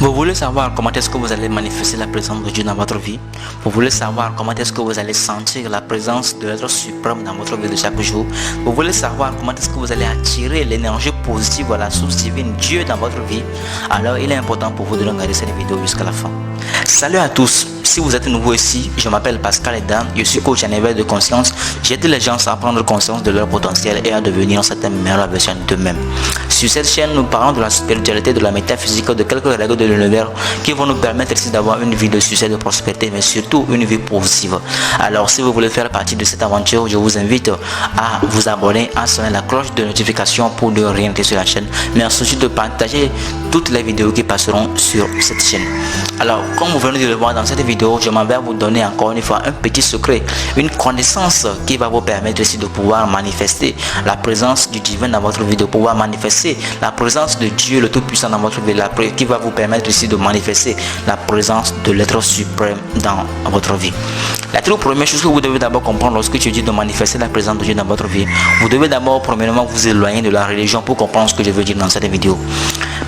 Vous voulez savoir comment est-ce que vous allez manifester la présence de Dieu dans votre vie? Vous voulez savoir comment est-ce que vous allez sentir la présence de l'être suprême dans votre vie de chaque jour? Vous voulez savoir comment est-ce que vous allez attirer l'énergie positive à la source divine Dieu dans votre vie? Alors il est important pour vous de regarder cette vidéo jusqu'à la fin. Salut à tous, si vous êtes nouveau ici, je m'appelle Pascal Edam, je suis coach en éveil de conscience. J'aide les gens à prendre conscience de leur potentiel et à devenir cette meilleure version d'eux-mêmes. Sur cette chaîne, nous parlons de la spiritualité, de la métaphysique, de quelques règles de l'univers qui vont nous permettre ici d'avoir une vie de succès, de prospérité, mais surtout une vie positive. Alors si vous voulez faire partie de cette aventure, je vous invite à vous abonner, à sonner la cloche de notification pour ne rien rater sur la chaîne, mais surtout de partager toutes les vidéos qui passeront sur cette chaîne. Alors, comme vous venez de le voir dans cette vidéo, je m'en vais vous donner encore une fois un petit secret, une connaissance qui va vous permettre aussi de pouvoir manifester la présence du divin dans votre vie, de pouvoir manifester la présence de Dieu le Tout-Puissant dans votre vie, qui va vous permettre aussi de manifester la présence de l'être suprême dans votre vie. La toute première chose que vous devez d'abord comprendre lorsque je dis de manifester la présence de Dieu dans votre vie, vous devez d'abord premièrement vous éloigner de la religion pour comprendre ce que je veux dire dans cette vidéo.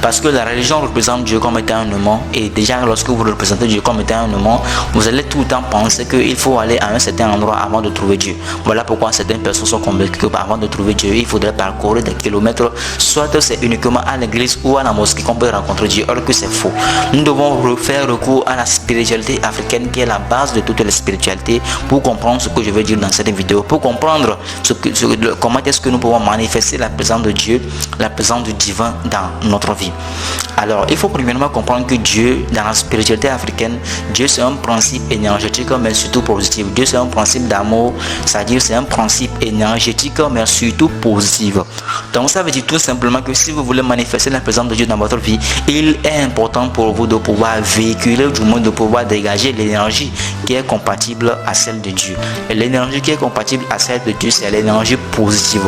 Parce que la religion représente Dieu comme étant un humain, et déjà lorsque vous représentez Dieu comme étant un humain, vous allez tout le temps penser qu'il faut aller à un certain endroit avant de trouver Dieu. Voilà pourquoi certaines personnes sont convaincues qu'avant de trouver Dieu, il faudrait parcourir des kilomètres, soit c'est uniquement à l'église ou à la mosquée qu'on peut rencontrer Dieu, alors que c'est faux. Nous devons faire recours à la spiritualité africaine qui est la base de toutes les spiritualités pour comprendre ce que je veux dire dans cette vidéo, pour comprendre comment est-ce que nous pouvons manifester la présence de Dieu, la présence du divin dans notre vie. Alors, il faut premièrement comprendre que Dieu, dans la spiritualité africaine, Dieu c'est un principe énergétique mais surtout positif. Dieu c'est un principe d'amour, c'est-à-dire c'est un principe énergétique mais surtout positif. Donc ça veut dire tout simplement que si vous voulez manifester la présence de Dieu dans votre vie, il est important pour vous de pouvoir véhiculer, du moins de pouvoir dégager l'énergie qui est compatible à celle de Dieu. Et l'énergie qui est compatible à celle de Dieu, c'est l'énergie positive.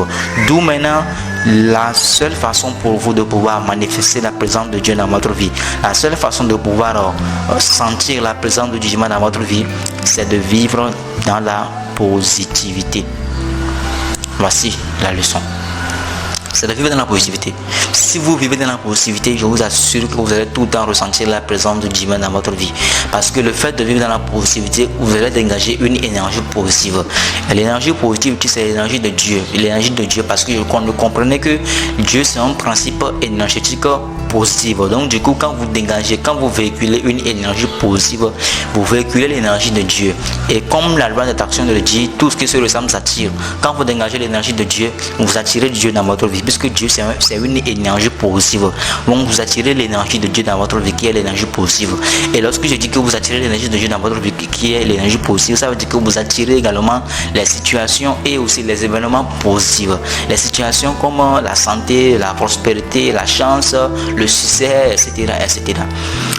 D'où maintenant la seule façon pour vous de pouvoir manifester la présence de Dieu dans votre vie, la seule façon de pouvoir sentir la présence de Dieu dans votre vie, c'est de vivre dans la positivité. Voici la leçon. C'est de vivre dans la positivité. Si vous vivez dans la positivité, je vous assure que vous allez tout le temps ressentir la présence de Dieu dans votre vie. Parce que le fait de vivre dans la positivité, vous allez dégager une énergie positive. Et l'énergie positive, c'est l'énergie de Dieu. L'énergie de Dieu, parce que vous comprenez que Dieu, c'est un principe énergétique positif. Donc du coup, quand vous dégagez, quand vous véhiculez une énergie positive, vous véhiculez l'énergie de Dieu. Et comme la loi d'attraction le dit, tout ce qui se ressemble s'attire. Quand vous dégagez l'énergie de Dieu, vous attirez Dieu dans votre vie. Puisque Dieu c'est une énergie positive, donc vous attirez l'énergie de Dieu dans votre vie qui est l'énergie positive. Et lorsque je dis que vous attirez l'énergie de Dieu dans votre vie qui est l'énergie positive, ça veut dire que vous attirez également les situations et aussi les événements positifs, les situations comme la santé, la prospérité, la chance, le succès, etc., etc.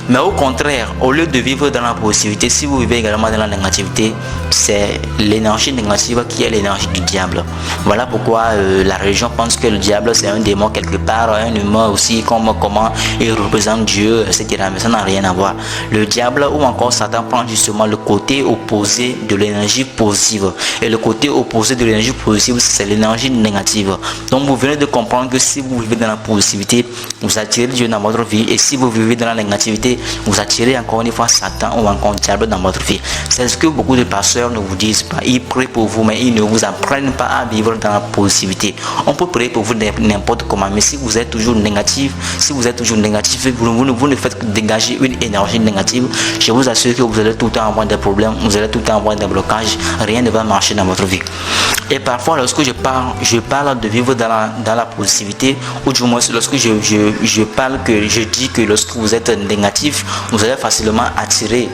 Mais au contraire, au lieu de vivre dans la positivité, si vous vivez également dans la négativité, c'est l'énergie négative qui est l'énergie du diable. Voilà pourquoi la religion pense que le diable c'est un démon quelque part, un humain aussi, comme comment il représente Dieu, etc. Mais ça n'a rien à voir. Le diable ou encore Satan prend justement le côté opposé de l'énergie positive. Et le côté opposé de l'énergie positive, c'est l'énergie négative. Donc vous venez de comprendre que si vous vivez dans la positivité, vous attirez Dieu dans votre vie. Et si vous vivez dans la négativité, vous attirez encore une fois Satan ou encore le diable dans votre vie. C'est ce que beaucoup de pasteurs ne vous disent pas. Ils prient pour vous, mais ils ne vous apprennent pas à vivre dans la positivité. On peut prier pour vous n'importe comment, mais si vous êtes toujours négatif, vous ne faites que dégager une énergie négative, je vous assure que vous allez tout le temps avoir des problèmes, vous allez tout le temps avoir des blocages, rien ne va marcher dans votre vie. Et parfois lorsque je parle de vivre dans la positivité, ou du moins lorsque je dis que lorsque vous êtes négatif, vous allez facilement attirer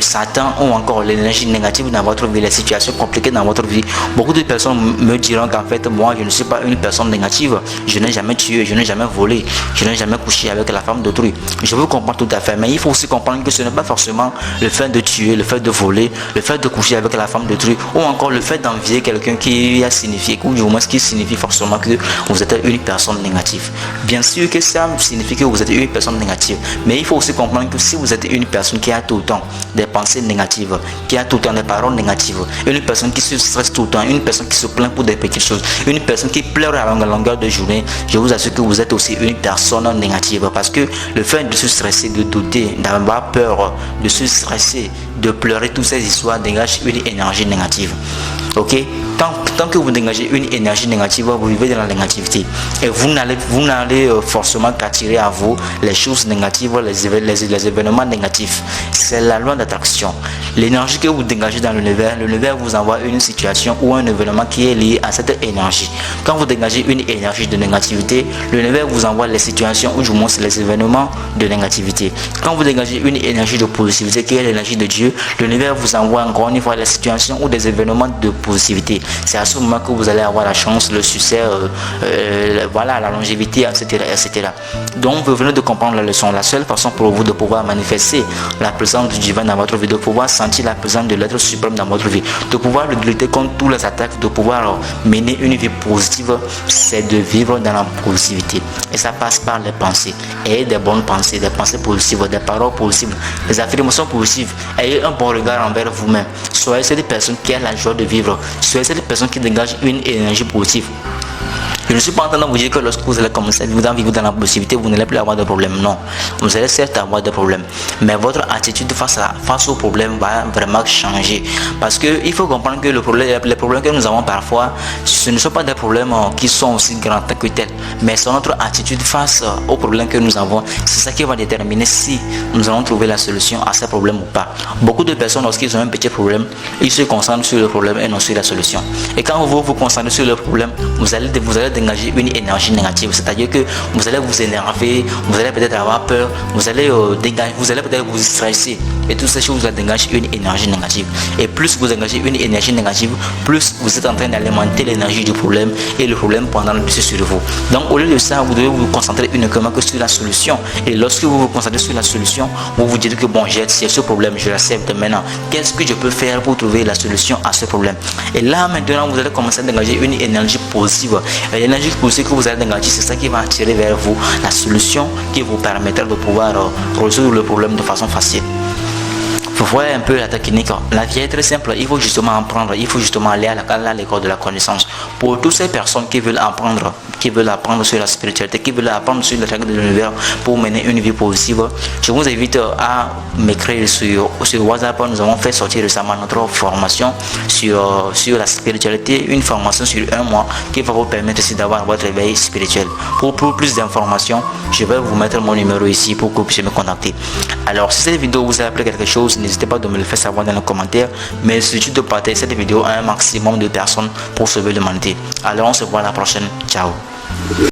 Satan ou encore l'énergie négative dans votre vie, les situations compliquées dans votre vie. Beaucoup de personnes me diront qu'en fait moi je ne suis pas une personne négative, je n'ai jamais tué, je n'ai jamais volé, je n'ai jamais couché avec la femme d'autrui. Je vous comprends tout à fait, mais il faut aussi comprendre que ce n'est pas forcément le fait de tuer, le fait de voler, le fait de coucher avec la femme d'autrui, ou encore le fait d'envier quelqu'un qui a signifié, ou du moins qui signifie forcément que vous êtes une personne négative. Bien sûr que ça signifie que vous êtes une personne négative, mais il faut aussi comprendre que si vous êtes une personne qui a tout le temps des pensées négatives, qui a tout le temps des paroles négatives, une personne qui se stresse tout le temps, une personne qui se plaint pour des petites choses, une personne qui pleure à la longueur de journée, je vous assure que vous êtes aussi une personne négative, parce que le fait de se stresser, de douter, d'avoir peur, de se stresser, de pleurer, toutes ces histoires dégagent une énergie négative. Ok, tant que vous dégagez une énergie négative, vous vivez dans la négativité et vous n'allez forcément qu'attirer à vous les choses négatives, les événements négatifs. C'est la loi d'attraction. L'énergie que vous dégagez dans l'univers vous envoie une situation ou un événement qui est lié à cette énergie. Quand vous dégagez une énergie de négativité, l'univers vous envoie les situations ou du moins les événements de négativité. Quand vous dégagez une énergie de positivité qui est l'énergie de Dieu, l'univers vous envoie encore une fois les situations ou des événements de positivité. C'est à ce moment que vous allez avoir la chance, le succès, voilà, la longévité, etc. Donc vous venez de comprendre la leçon. La seule façon pour vous de pouvoir manifester la présence du divin dans votre vie, de pouvoir sentir la présence de l'être suprême dans votre vie, de pouvoir lutter contre toutes les attaques, de pouvoir mener une vie positive, c'est de vivre dans la positivité. Et ça passe par les pensées. Ayez des bonnes pensées, des pensées positives, des paroles positives, des affirmations positives. Ayez un bon regard envers vous-même. Soyez cette personne qui a la joie de vivre. Soyez cette personne qui dégage une énergie positive. Je ne suis pas en train de vous dire que lorsque vous allez commencer à vivre dans la possibilité, vous n'allez plus avoir de problème. Non, vous allez certes avoir des problèmes, mais votre attitude face au problème va vraiment changer. Parce qu'il faut comprendre que les problèmes que nous avons parfois, ce ne sont pas des problèmes qui sont aussi grands que tels, mais c'est notre attitude face aux problèmes que nous avons. C'est ça qui va déterminer si nous allons trouver la solution à ces problèmes ou pas. Beaucoup de personnes, lorsqu'ils ont un petit problème, ils se concentrent sur le problème et non sur la solution. Et quand vous vous concentrez sur le problème, vous allez dégager une énergie négative, c'est-à-dire que vous allez vous énerver, vous allez peut-être avoir peur, vous allez peut-être vous stresser, et toutes ces choses vous dégagent une énergie négative. Et plus vous dégagez une énergie négative, plus vous êtes en train d'alimenter l'énergie du problème et le problème prendra le dessus sur vous. Donc au lieu de ça, vous devez vous concentrer uniquement que sur la solution. Et lorsque vous vous concentrez sur la solution, vous vous dites que bon, j'ai ce problème, je l'accepte maintenant. Qu'est-ce que je peux faire pour trouver la solution à ce problème? Et là maintenant, vous allez commencer à dégager une énergie positive. L'énergie positive que vous allez dégager, c'est ça qui va attirer vers vous la solution qui vous permettra de pouvoir résoudre le problème de façon facile. Vous voyez un peu la technique. La vie est très simple. Il faut justement apprendre. Il faut justement aller à l'école de la connaissance. Pour toutes ces personnes qui veulent apprendre sur la spiritualité, qui veulent apprendre sur les règles de l'univers pour mener une vie positive, je vous invite à m'écrire sur WhatsApp. Nous avons fait sortir récemment notre formation sur la spiritualité, une formation sur 1 mois qui va vous permettre aussi d'avoir votre éveil spirituel. Pour plus d'informations, je vais vous mettre mon numéro ici pour que vous puissiez me contacter. Alors, si cette vidéo vous a appris quelque chose, n'hésitez pas de me le faire savoir dans les commentaires, mais surtout de partager cette vidéo à un maximum de personnes pour sauver l'humanité. Alors on se voit à la prochaine. Ciao.